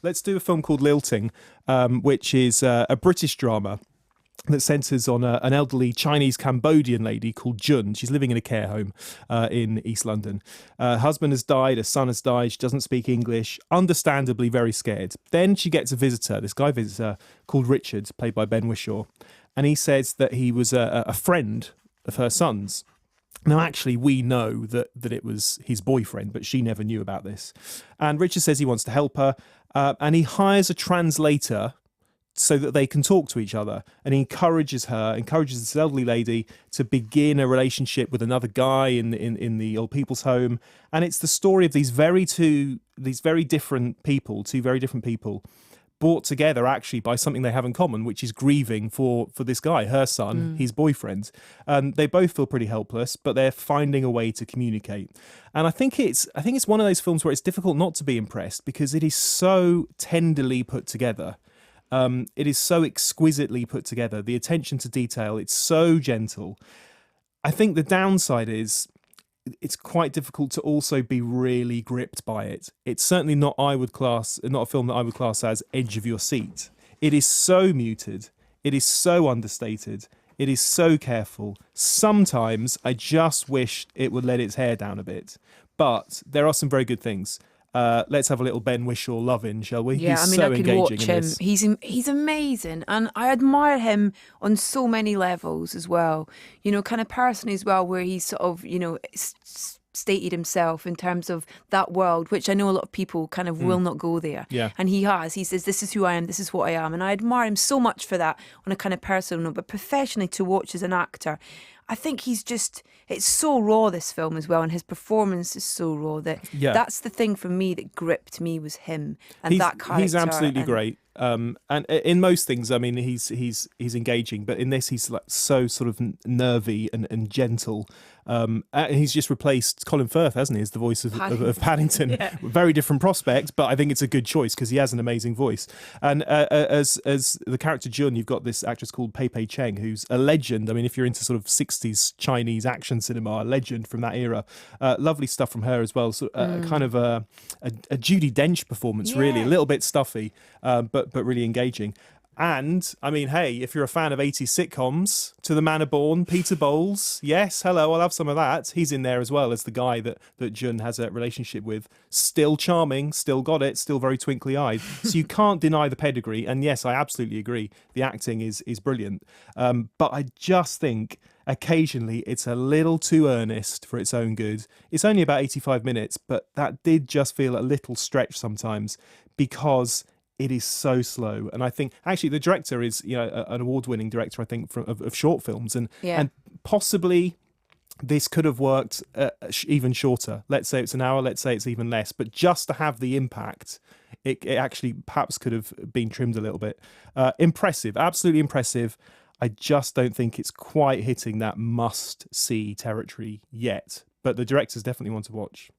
let's do a film called Lilting, which is a British drama that centres on an elderly Chinese-Cambodian lady called Jun. She's living in a care home in East London. Her husband has died, her son has died, she doesn't speak English, understandably very scared. Then she gets a visitor, this guy visitor called Richard, played by Ben Whishaw, and he says that he was a friend of her son's. Now, actually, we know that it was his boyfriend, but she never knew about this. And Richard says he wants to help her, and he hires a translator so that they can talk to each other. And he encourages this elderly lady to begin a relationship with another guy in the old people's home. And it's the story of these very different people, brought together actually by something they have in common, which is grieving for this guy, her son, his boyfriend. They both feel pretty helpless, but they're finding a way to communicate. And I think it's one of those films where it's difficult not to be impressed because it is so tenderly put together. It is so exquisitely put together. The attention to detail, it's so gentle. I think the downside is it's quite difficult to also be really gripped by it. It's certainly not a film that I would class as edge of your seat. It is so muted. It is so understated. It is so careful. Sometimes I just wish it would let its hair down a bit. But there are some very good things. Let's have a little Ben Whishaw love-in, shall we? Yeah, He's I so could engaging watch in him. this. He's amazing, and I admire him on so many levels as well. Kind of personally as well, where he's sort of stated himself in terms of that world, which I know a lot of people kind of will not go there. Yeah. And he says, this is who I am, this is what I am. And I admire him so much for that on a kind of personal note, but professionally to watch as an actor, I think it's so raw, this film as well, and his performance is so raw that's the thing for me that gripped me was him and that character. He's absolutely great. And in most things, I mean, he's engaging, but in this, he's like so sort of nervy and gentle. And he's just replaced Colin Firth, hasn't he, as the voice of Paddington. Yeah. Very different prospect, but I think it's a good choice because he has an amazing voice. And as the character Jun, you've got this actress called Pei-pei Cheng, who's a legend. I mean, if you're into sort of 60s Chinese action cinema, a legend from that era. Lovely stuff from her as well. So kind of a Judi Dench performance, really, a little bit stuffy, but really engaging. And I mean, hey, if you're a fan of 80s sitcoms, To the Manor Born, Peter Bowles, yes, hello, I'll have some of that. He's in there as well as the guy that Jun has a relationship with. Still charming, still got it, still very twinkly-eyed. So you can't deny the pedigree. And yes, I absolutely agree. The acting is brilliant. But I just think occasionally it's a little too earnest for its own good. It's only about 85 minutes, but that did just feel a little stretched sometimes because it is so slow. And I think actually the director is an award-winning director, I think, of short films, and possibly this could have worked even shorter. Let's say it's an hour, let's say it's even less, but just to have the impact, it actually perhaps could have been trimmed a little bit. Impressive, absolutely impressive. I just don't think it's quite hitting that must-see territory yet, but the director's definitely one to watch.